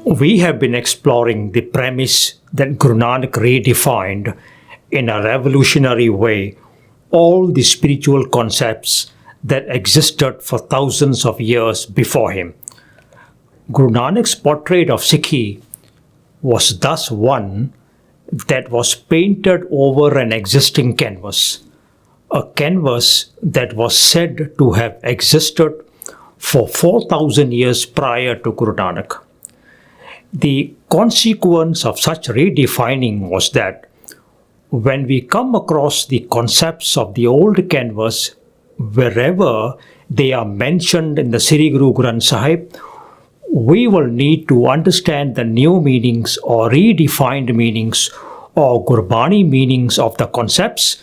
We have been exploring the premise that Guru Nanak redefined in a revolutionary way all the spiritual concepts that existed for thousands of years before him. Guru Nanak's portrait of Sikhi was thus one that was painted over an existing canvas, a canvas that was said to have existed for 4,000 years prior to Guru Nanak. The consequence of such redefining was that when we come across the concepts of the old canvas, wherever they are mentioned in the Sri Guru Granth Sahib, we will need to understand the new meanings or redefined meanings or Gurbani meanings of the concepts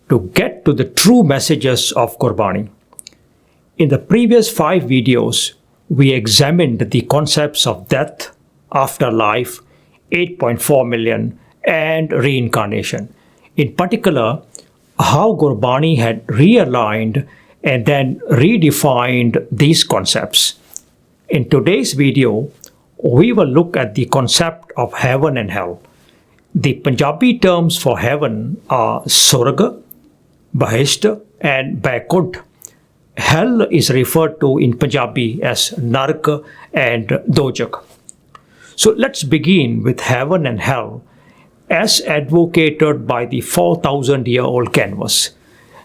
to get to the true messages of Gurbani. In the previous 5 videos, we examined the concepts of death, afterlife, 8.4 million, and reincarnation. In particular, how Gurbani had realigned and then redefined these concepts. In today's video, we will look at the concept of heaven and hell. The Punjabi terms for heaven are Surga, Bahishta, and Vaikunt. Hell is referred to in Punjabi as Nark and Dojak. So let's begin with heaven and hell as advocated by the 4,000-year-old canvas.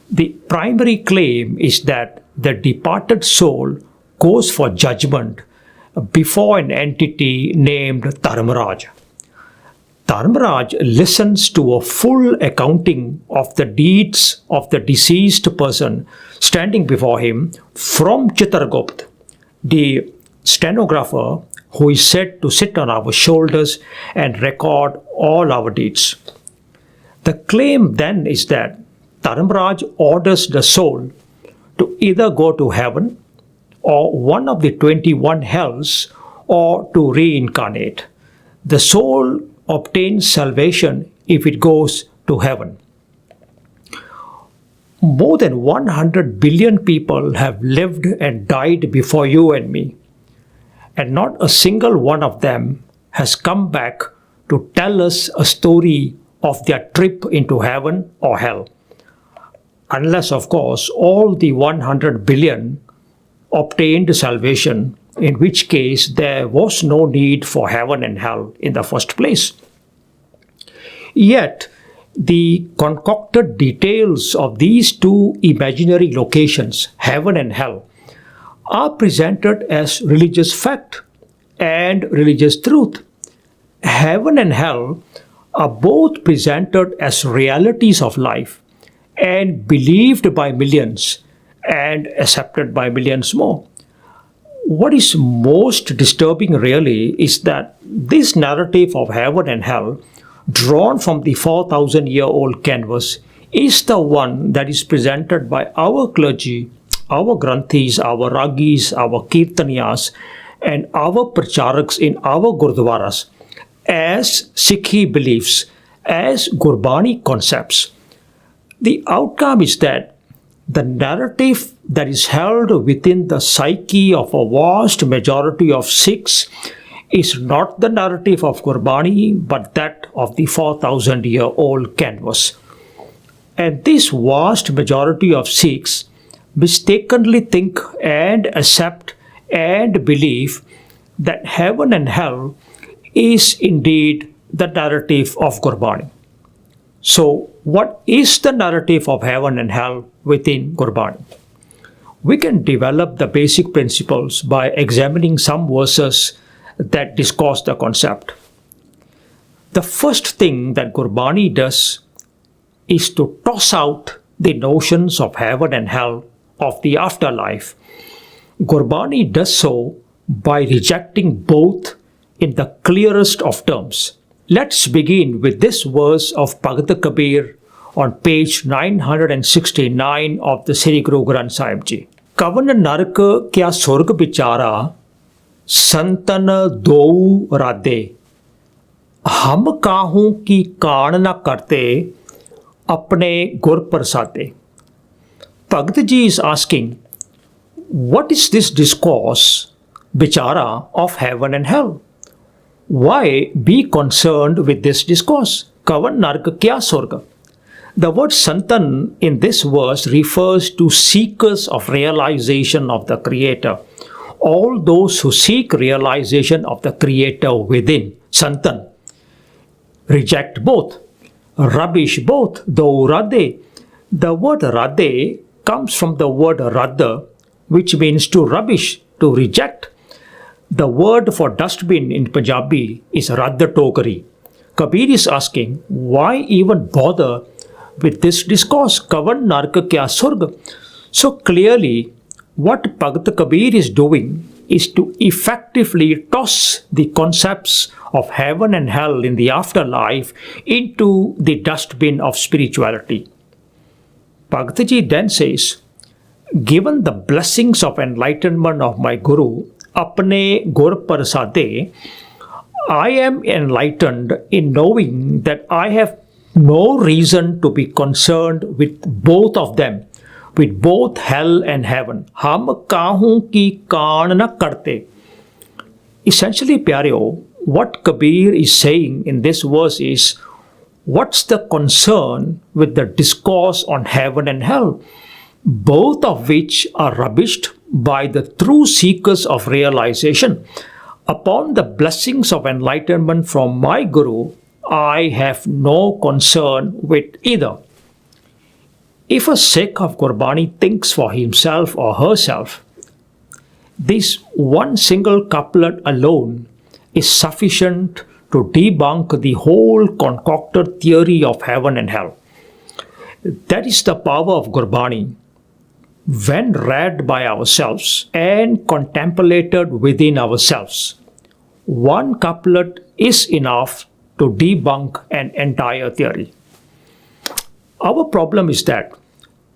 The primary claim is that the departed soul goes for judgment before an entity named Dharmaraj. Dharmaraj listens to a full accounting of the deeds of the deceased person standing before him from Chitragupt, the stenographer who is said to sit on our shoulders and record all our deeds. The claim then is that Dharmaraj orders the soul to either go to heaven or one of the 21 hells or to reincarnate. The soul obtains salvation if it goes to heaven. More than 100 billion people have lived and died before you and me, and not a single one of them has come back to tell us a story of their trip into heaven or hell. Unless, of course, all the 100 billion obtained salvation, in which case there was no need for heaven and hell in the first place. Yet, the concocted details of these two imaginary locations, heaven and hell, are presented as religious fact and religious truth. Heaven and hell are both presented as realities of life and believed by millions and accepted by millions more. What is most disturbing really is that this narrative of heaven and hell, drawn from the 4,000-year-old canvas, is the one that is presented by our clergy, our Granthis, our Ragis, our Kirtaniyas, and our Pracharaks in our Gurdwaras as Sikhi beliefs, as Gurbani concepts. The outcome is that the narrative that is held within the psyche of a vast majority of Sikhs is not the narrative of Gurbani, but that of the 4,000-year-old canvas. And this vast majority of Sikhs mistakenly think and accept and believe that heaven and hell is indeed the narrative of Gurbani. So, what is the narrative of heaven and hell within Gurbani? We can develop the basic principles by examining some verses that discuss the concept. The first thing that Gurbani does is to toss out the notions of heaven and hell, of the afterlife. Gurbani does so by rejecting both in the clearest of terms. Let's begin with this verse of Bhagat Kabir on page 969 of the Sri Guru Granth Sahib Ji. Kavan nark kya surg bichara, santan dou radhe, hum kahun ki kaan na karte, apne gur prasade. Bhagat Ji is asking, what is this discourse, bichara, of heaven and hell? Why be concerned with this discourse? Kavan nark kya surga? The word santan in this verse refers to seekers of realization of the Creator. All those who seek realization of the Creator within, santan, reject both, rubbish both, though radhe. The word radhe comes from the word radha, which means to rubbish, to reject. The word for dustbin in Punjabi is radha tokari. Kabir is asking, why even bother with this discourse? Kavan nark kya surga? So clearly, what Bhagat Kabir is doing is to effectively toss the concepts of heaven and hell in the afterlife into the dustbin of spirituality. Bhagat Ji then says, given the blessings of enlightenment of my Guru, apne gur prasade, I am enlightened in knowing that I have no reason to be concerned with both of them, with both hell and heaven. Hum kahu ki kaan na karte. Essentially, Pyareo, what Kabir is saying in this verse is, what's the concern with the discourse on heaven and hell, both of which are rubbished by the true seekers of realization? Upon the blessings of enlightenment from my Guru, I have no concern with either. If a Sikh of Gurbani thinks for himself or herself, this one single couplet alone is sufficient to debunk the whole concocted theory of heaven and hell. That is the power of Gurbani. When read by ourselves and contemplated within ourselves, one couplet is enough to debunk an entire theory. Our problem is that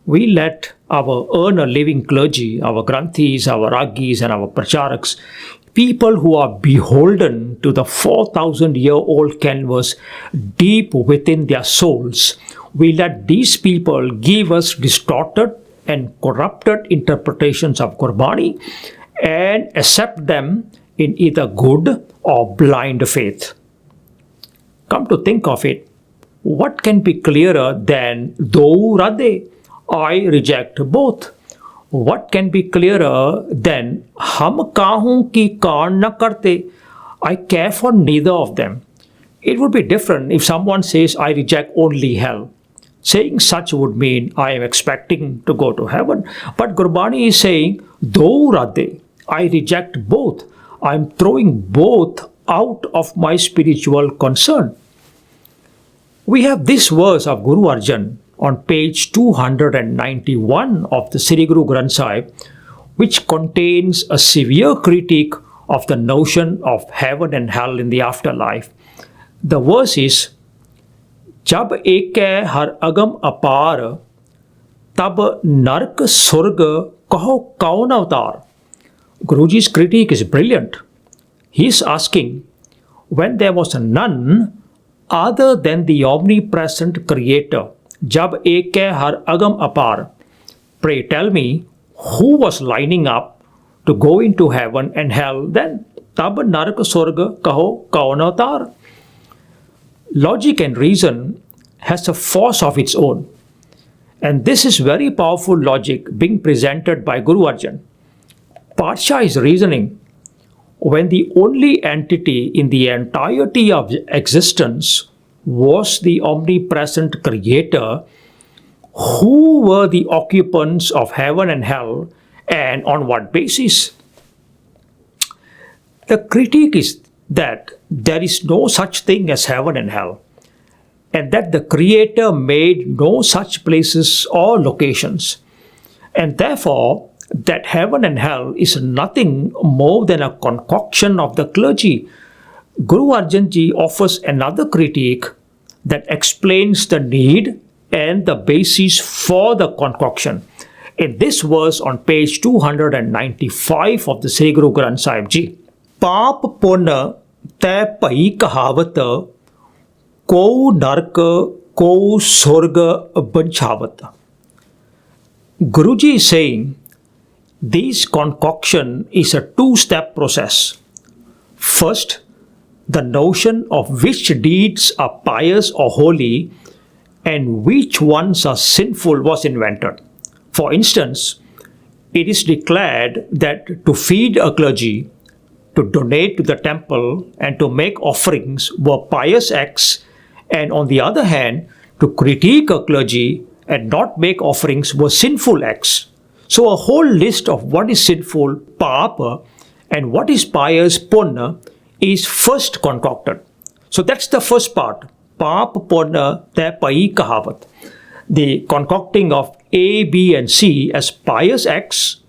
we let our earn-a-living clergy, our granthis, our ragis and our pracharaks, people who are beholden to the 4,000-year-old canvas deep within their souls, we let these people give us distorted and corrupted interpretations of Gurbani and accept them in either good or blind faith. Come to think of it, what can be clearer than though radhe, I reject both? What can be clearer than hum kahu ki kaan na karte, I care for neither of them? It would be different if someone says I reject only hell. Saying such would mean I am expecting to go to heaven. But Gurbani is saying, though radhe, I reject both. I am throwing both out of my spiritual concern. We have this verse of Guru Arjan on page 291 of the Sri Guru Granth Sahib, which contains a severe critique of the notion of heaven and hell in the afterlife. The verse is, जब एक हर अगम अपार तब नरक स्वर्ग कहो कौन अवतार. Guruji's critique is brilliant. He is asking, when there was none other than the omnipresent Creator, जब एक हर अगम अपार, pray tell me, who was lining up to go into heaven and hell then? तब नरक स्वर्ग कहो कौन अवतार. Logic and reason has a force of its own. And this is very powerful logic being presented by Guru Arjan. Padsha is reasoning, when the only entity in the entirety of existence was the omnipresent Creator, who were the occupants of heaven and hell and on what basis? The critique is that there is no such thing as heaven and hell, and that the Creator made no such places or locations, and therefore that heaven and hell is nothing more than a concoction of the clergy. Guru Arjan Ji offers another critique that explains the need and the basis for the concoction in this verse on page 295 of the Sri Guru Granth Sahib Ji. Paap punna ਤੈ ਭਈ ਕਹਾਵਤ ਕੋ ਨਰਕ ਕੋ ਸੁਰਗ ਬੰਛਾਵਤ. Guruji is saying this concoction is a two-step process. First, the notion of which deeds are pious or holy and which ones are sinful was invented. For instance, it is declared that to feed a clergy, to donate to the temple, and to make offerings were pious acts, and on the other hand, to critique a clergy and not make offerings were sinful acts. So a whole list of what is sinful, papa, and what is pious, punna, is first concocted. So that's the first part. Pap, punna, te pai kahavat. The concocting of A, B, and C as pious acts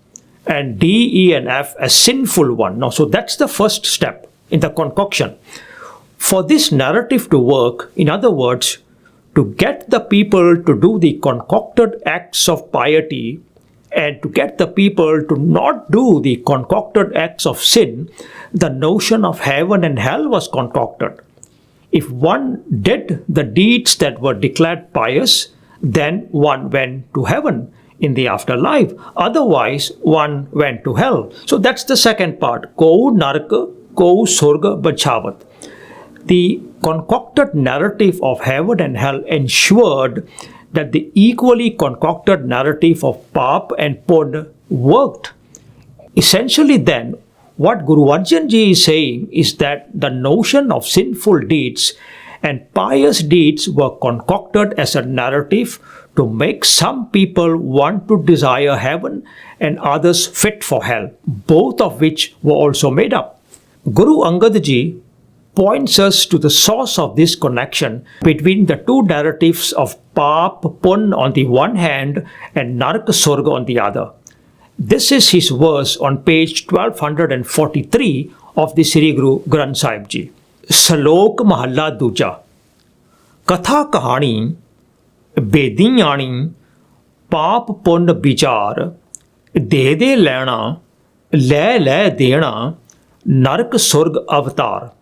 and D, E, and F as sinful one. Now, so that's the first step in the concoction. For this narrative to work, in other words, to get the people to do the concocted acts of piety and to get the people to not do the concocted acts of sin, the notion of heaven and hell was concocted. If one did the deeds that were declared pious, then one went to heaven in the afterlife. Otherwise, one went to hell. So that's the second part. Ko narka, ko surga bachavat. The concocted narrative of heaven and hell ensured that the equally concocted narrative of pap and pun worked. Essentially then, what Guru Arjan Ji is saying is that the notion of sinful deeds and pious deeds were concocted as a narrative to make some people want to desire heaven and others fit for hell, both of which were also made up. Guru Angad Ji points us to the source of this connection between the two narratives of Pap, Pun on the one hand and Nark Surga on the other. This is his verse on page 1243 of the Sri Guru Granth Sahib Ji. Salok Mahalla Duja Katha Kahani Bediyani Pap Pun Bichar De De Lena Le Le Dena Nark Surg Avatar.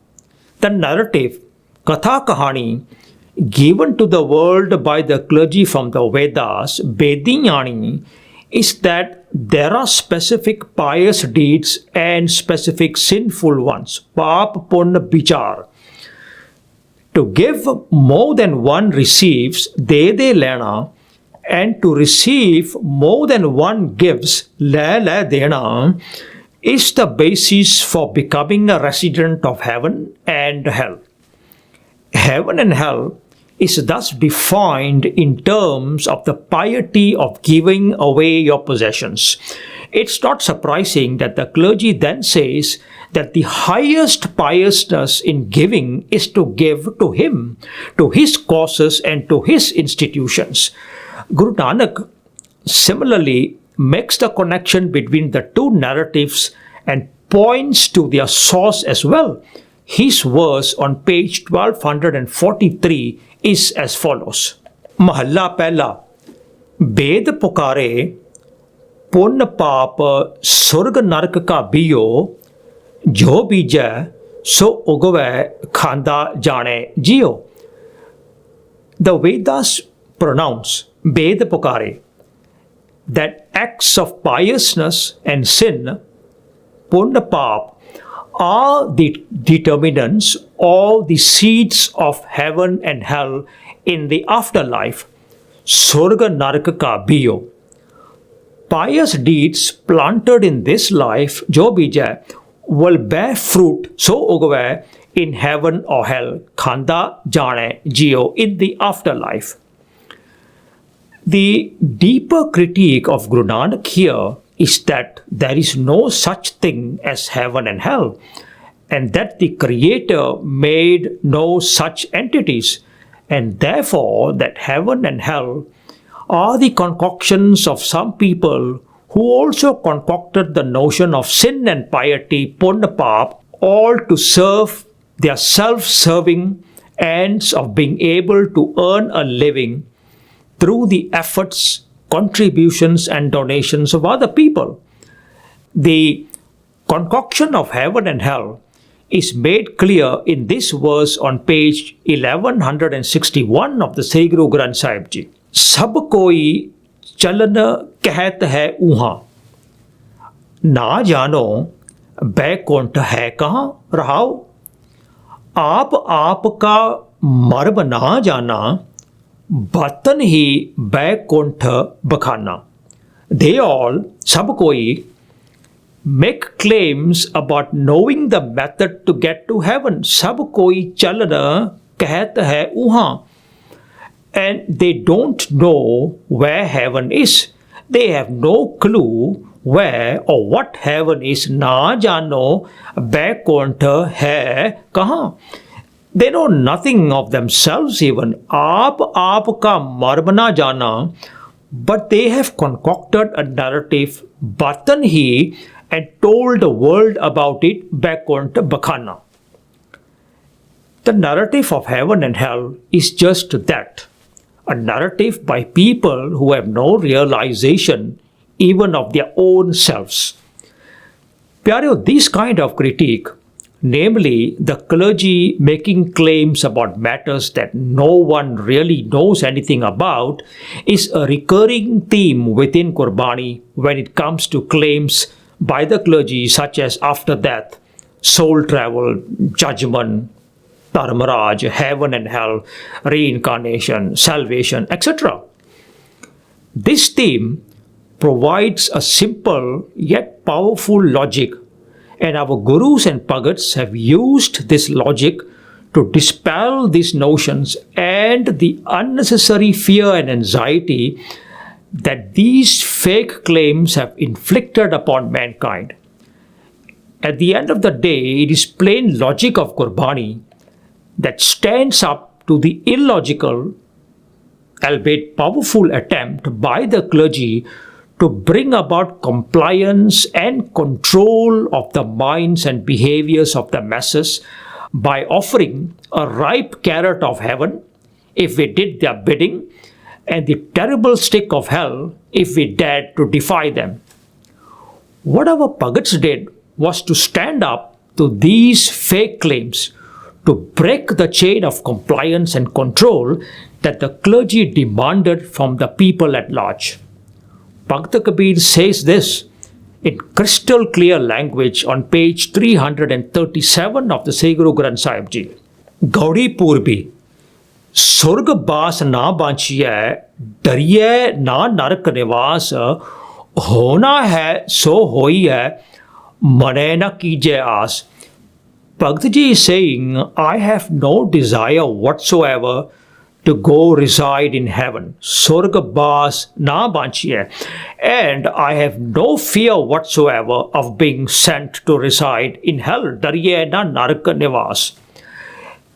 The narrative, Katha Kahani, given to the world by the clergy from the Vedas, Bediyani, is that there are specific pious deeds and specific sinful ones, Pap Pun Bichar. To give more than one receives, De De Lena, and to receive more than one gives, Le Le Dena, is the basis for becoming a resident of heaven and hell. Heaven and hell is thus defined in terms of the piety of giving away your possessions. It's not surprising that the clergy then says that the highest piousness in giving is to give to him, to his causes and to his institutions. Guru Nanak similarly makes the connection between the two narratives and points to their source as well. His verse on page 1243 is as follows. Mahalla Pehla Ved Pukare Pun Paap Surg Nark Ka Biyo Jo Bija So Ugave Khanda Jane Jio. The Vedas pronounce Ved Pukare that acts of piousness and sin, Pun Paap, are the determinants or the seeds of heaven and hell in the afterlife. Surga Narka Ka Biyo. Pious deeds planted in this life, Jo Bija, will bear fruit so ugave in heaven or hell, Khanda Jane Jio, in the afterlife. The deeper critique of Guru Nanak here is that there is no such thing as heaven and hell, and that the Creator made no such entities, and therefore that heaven and hell are the concoctions of some people who also concocted the notion of sin and piety, Pun Paap, all to serve their self-serving ends of being able to earn a living through the efforts, contributions and donations of other people. The concoction of heaven and hell is made clear in this verse on page 1161 of the Sri Guru Granth Sahib Ji. Sab koi chalan कहत है उहाँ ना जानो बैकुंठ है कहाँ रहाओ. आप का मर्म ना जाना, बर्तन ही बैकुंठ बखाना. They all, सब कोई, make claims about knowing the method to get to heaven. सब कोई चलना कहत है वहाँ. And they don't know where heaven is. They have no clue where or what heaven is. ना जानो बैकुंठ है कहाँ. They know nothing of themselves even. आप का मर्म ना जाना, but they have concocted a narrative, बर्तन ही, and told the world about it, Baikunth बखाना. The narrative of heaven and hell is just that, a narrative by people who have no realization even of their own selves. Pyareo, this kind of critique, namely the clergy making claims about matters that no one really knows anything about, is a recurring theme within Gurbani when it comes to claims by the clergy such as after death, soul travel, judgment, Dharmaraj, heaven and hell, reincarnation, salvation, etc. This theme provides a simple yet powerful logic, and our gurus and bhagats have used this logic to dispel these notions and the unnecessary fear and anxiety that these fake claims have inflicted upon mankind. At the end of the day, it is plain logic of Gurbani that stands up to the illogical, albeit powerful attempt by the clergy to bring about compliance and control of the minds and behaviors of the masses by offering a ripe carrot of heaven if we did their bidding, and the terrible stick of hell if we dared to defy them. What our bhagats did was to stand up to these fake claims, to break the chain of compliance and control that the clergy demanded from the people at large. Bhakta Kabir says this in crystal clear language on page 337 of the Sri Guru Granth Sahib Ji. Gaudi Purbi, Surg Bas na banchiye, dariye na narak nivas, hona hai so hoi hai, mane na kije aas. Bhakt Ji is saying, I have no desire whatsoever to go reside in heaven. Surga bas na banchiye. And I have no fear whatsoever of being sent to reside in hell. Dariye na narak nivas.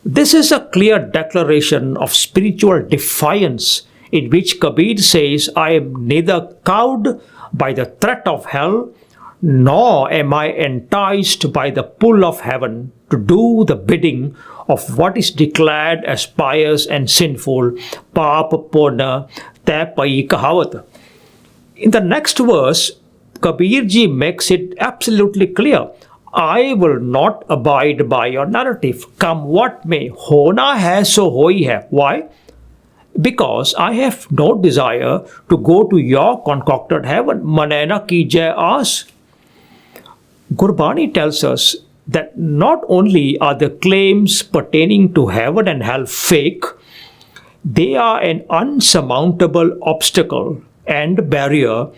This is a clear declaration of spiritual defiance in which Kabir says, I am neither cowed by the threat of hell, nor am I enticed by the pull of heaven to do the bidding of what is declared as pious and sinful, paap purna tapai kahavat. In the next verse, Kabir Ji makes it absolutely clear. I will not abide by your narrative. Come what may, hona hai so hoi hai. Why? Because I have no desire to go to your concocted heaven. Manena kije aas. Gurbani tells us that not only are the claims pertaining to heaven and hell fake, they are an unsurmountable obstacle and barrier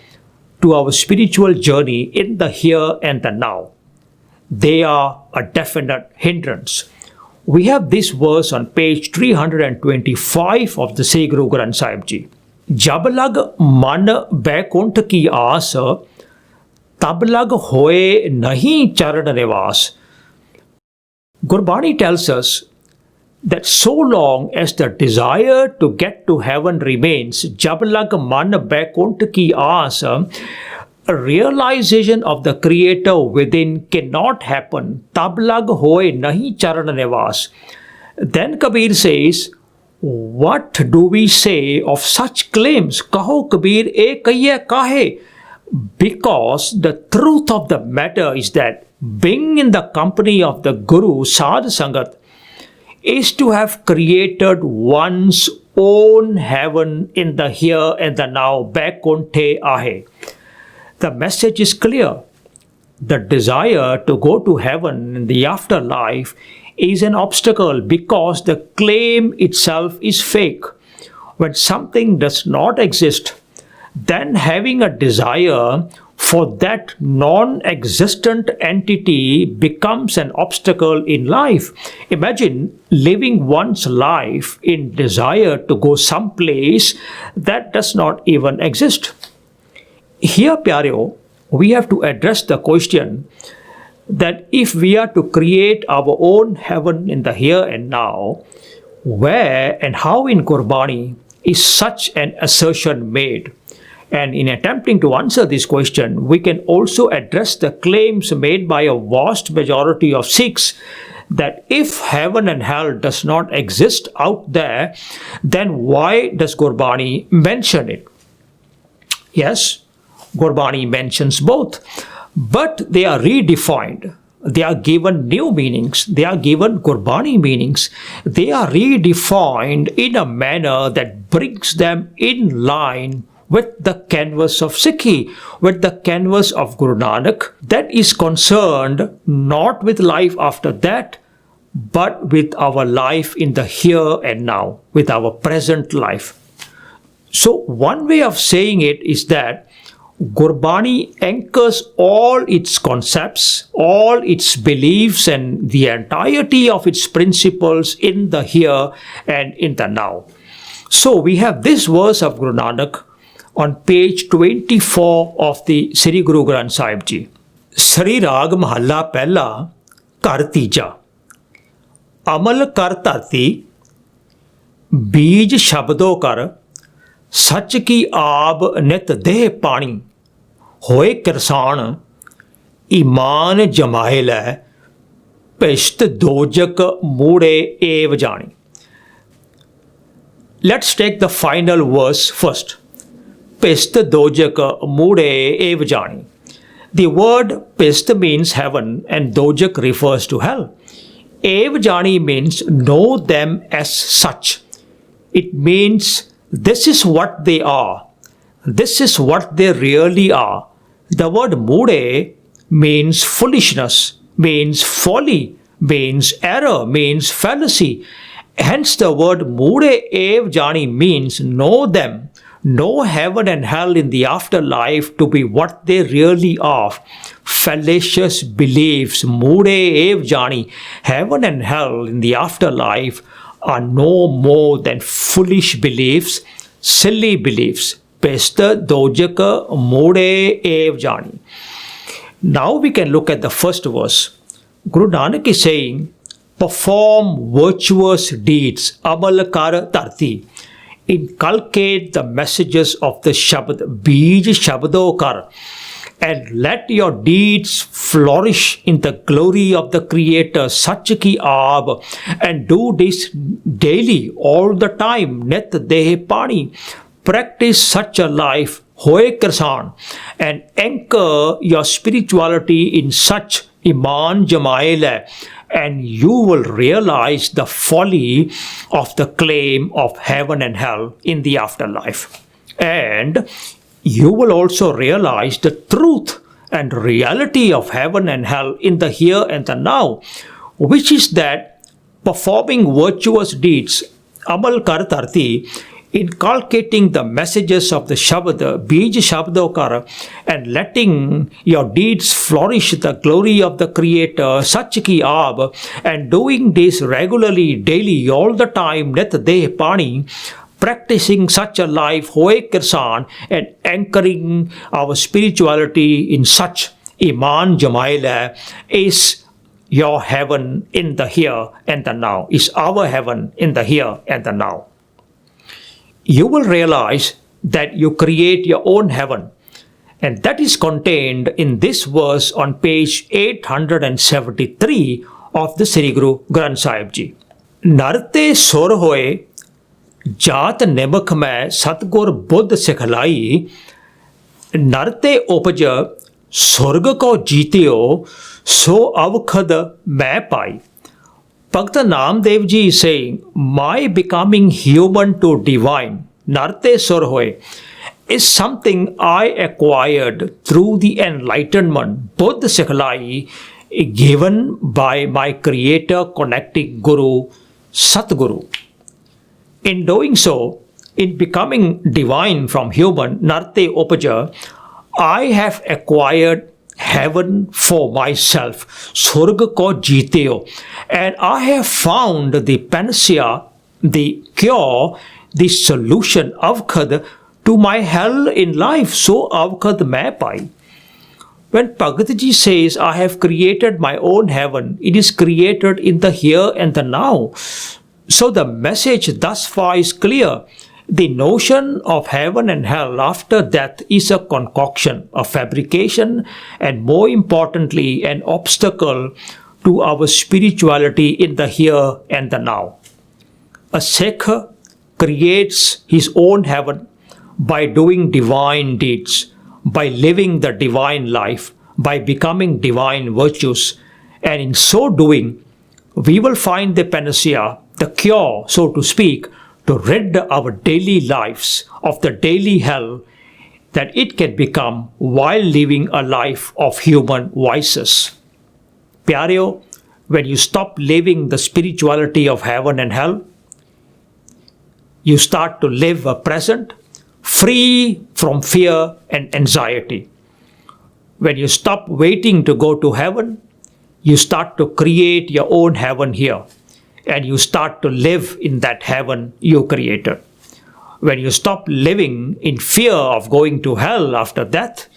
to our spiritual journey in the here and the now. They are a definite hindrance. We have this verse on page 325 of the Sri Guru Granth Sahib Ji. Jab lag man baikunt ki aas, tab lag hoye nahi charan nivas. Gurbani tells us that so long as the desire to get to heaven remains, jab lag man baikunt ki aas, a realization of the Creator within cannot happen. Tab lag hoye nahi charan nivas. Then Kabir says, what do we say of such claims? Kaho Kabir e kahiye kahe? Because the truth of the matter is that being in the company of the Guru Sadh Sangat is to have created one's own heaven in the here and the now. Baikunthe ahe. The message is clear. The desire to go to heaven in the afterlife is an obstacle because the claim itself is fake. When something does not exist, then having a desire for that non-existent entity becomes an obstacle in life. Imagine living one's life in desire to go someplace that does not even exist. Here, Pyareo, we have to address the question that if we are to create our own heaven in the here and now, where and how in Gurbani is such an assertion made? And in attempting to answer this question, we can also address the claims made by a vast majority of Sikhs that if heaven and hell does not exist out there, then why does Gurbani mention it? Yes, Gurbani mentions both, but they are redefined. They are given new meanings. They are given Gurbani meanings. They are redefined in a manner that brings them in line with the canvas of Sikhi, with the canvas of Guru Nanak, that is concerned not with life after that, but with our life in the here and now, with our present life. So one way of saying it is that Gurbani anchors all its concepts, all its beliefs, and the entirety of its principles in the here and in the now. So we have this verse of Guru Nanak on page 24 of the Sri Guru Granth Sahib Ji. Sri Rag Mahalla Pehla Kar Tija. Amal kar dharti, बीज शब्दों कर, सच की आब नित देह पानी, होए किरसान, ईमान जमाए लै, पिश्त दोजक मूड़े एव जानी. Let's take the final verse first. Pist dojak mude ev jani. The word pist means heaven and dojak refers to hell. Ev jani means know them as such. It means this is what they are. This is what they really are. The word mude means foolishness, means folly, means error, means fallacy. Hence the word mude ev jani means know them. Know heaven and hell in the afterlife to be what they really are. Fallacious beliefs, mude ev jani, heaven and hell in the afterlife are no more than foolish beliefs, silly beliefs. Pesta dojaka mude ev jani. Now we can look at the first verse. Guru Nanak is saying, perform virtuous deeds, amal kar dharti. Inculcate the messages of the Shabad, Bij Shabdo Kar, and let your deeds flourish in the glory of the Creator, Sach ki Aab, and do this daily, all the time, Net Deh Pani. Practice such a life, Hoye Kirsan, and anchor your spirituality in such Iman Jamaile, and you will realize the folly of the claim of heaven and hell in the afterlife. And you will also realize the truth and reality of heaven and hell in the here and the now, which is that performing virtuous deeds, amal kar dharti, inculcating the messages of the Shabad, Bij Shabdokar, and letting your deeds flourish the glory of the Creator, Sach ki Aab, and doing this regularly, daily, all the time, Net Deh Pani, practicing such a life, Hoye Kirsan, and anchoring our spirituality in such Iman Jamaila is your heaven in the here and the now, is our heaven in the here and the now. You will realize that you create your own heaven, and that is contained in this verse on page 873 of the Sri Guru Granth Sahib Ji. Narte sur hoye, jaat nebak mein satgur buddh sikhlai, narte upaj surg ko jeetio, so avkhad main pai. Bhakta Namdev Ji is saying, my becoming human to divine, Narte Sur Hoye, is something I acquired through the enlightenment, Buddha Sikhlai, given by my creator connecting Guru, Satguru. In doing so, in becoming divine from human, Narte Upaja, I have acquired heaven for myself, Surga ko jeeteo, and I have found the panacea, the cure, the solution, avkhad, to my hell in life. So avkhad main pai. When Bhagat Ji says, I have created my own heaven, it is created in the here and the now. So the message thus far is clear. The notion of heaven and hell after death is a concoction, a fabrication, and more importantly, an obstacle to our spirituality in the here and the now. A Sikh creates his own heaven by doing divine deeds, by living the divine life, by becoming divine virtues, and in so doing, we will find the panacea, the cure, so to speak, to rid our daily lives of the daily hell that it can become while living a life of human vices. Pyareo, when you stop living the spirituality of heaven and hell, you start to live a present free from fear and anxiety. When you stop waiting to go to heaven, you start to create your own heaven here, and you start to live in that heaven you created. When you stop living in fear of going to hell after death,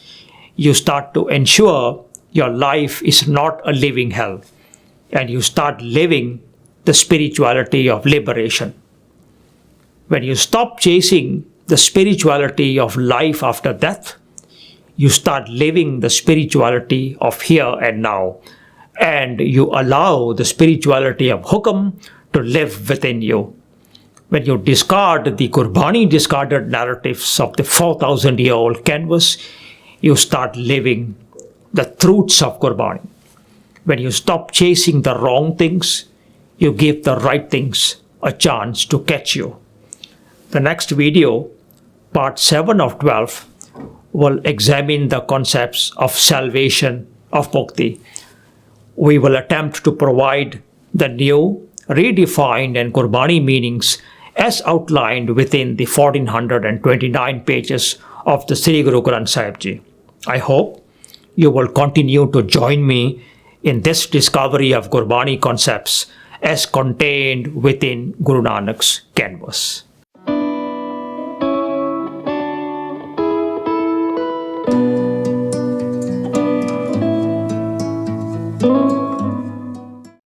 you start to ensure your life is not a living hell, and you start living the spirituality of liberation. When you stop chasing the spirituality of life after death, you start living the spirituality of here and now, and you allow the spirituality of Hukam to live within you. When you discard the Gurbani discarded narratives of the 4,000-year-old canvas, you start living the truths of Gurbani. When you stop chasing the wrong things, you give the right things a chance to catch you. The next video, part 7 of 12, will examine the concepts of salvation, of Mukti. We will attempt to provide the new, redefined and Gurbani meanings as outlined within the 1429 pages of the Sri Guru Granth Sahib Ji. I hope you will continue to join me in this discovery of Gurbani concepts as contained within Guru Nanak's canvas. Thank you.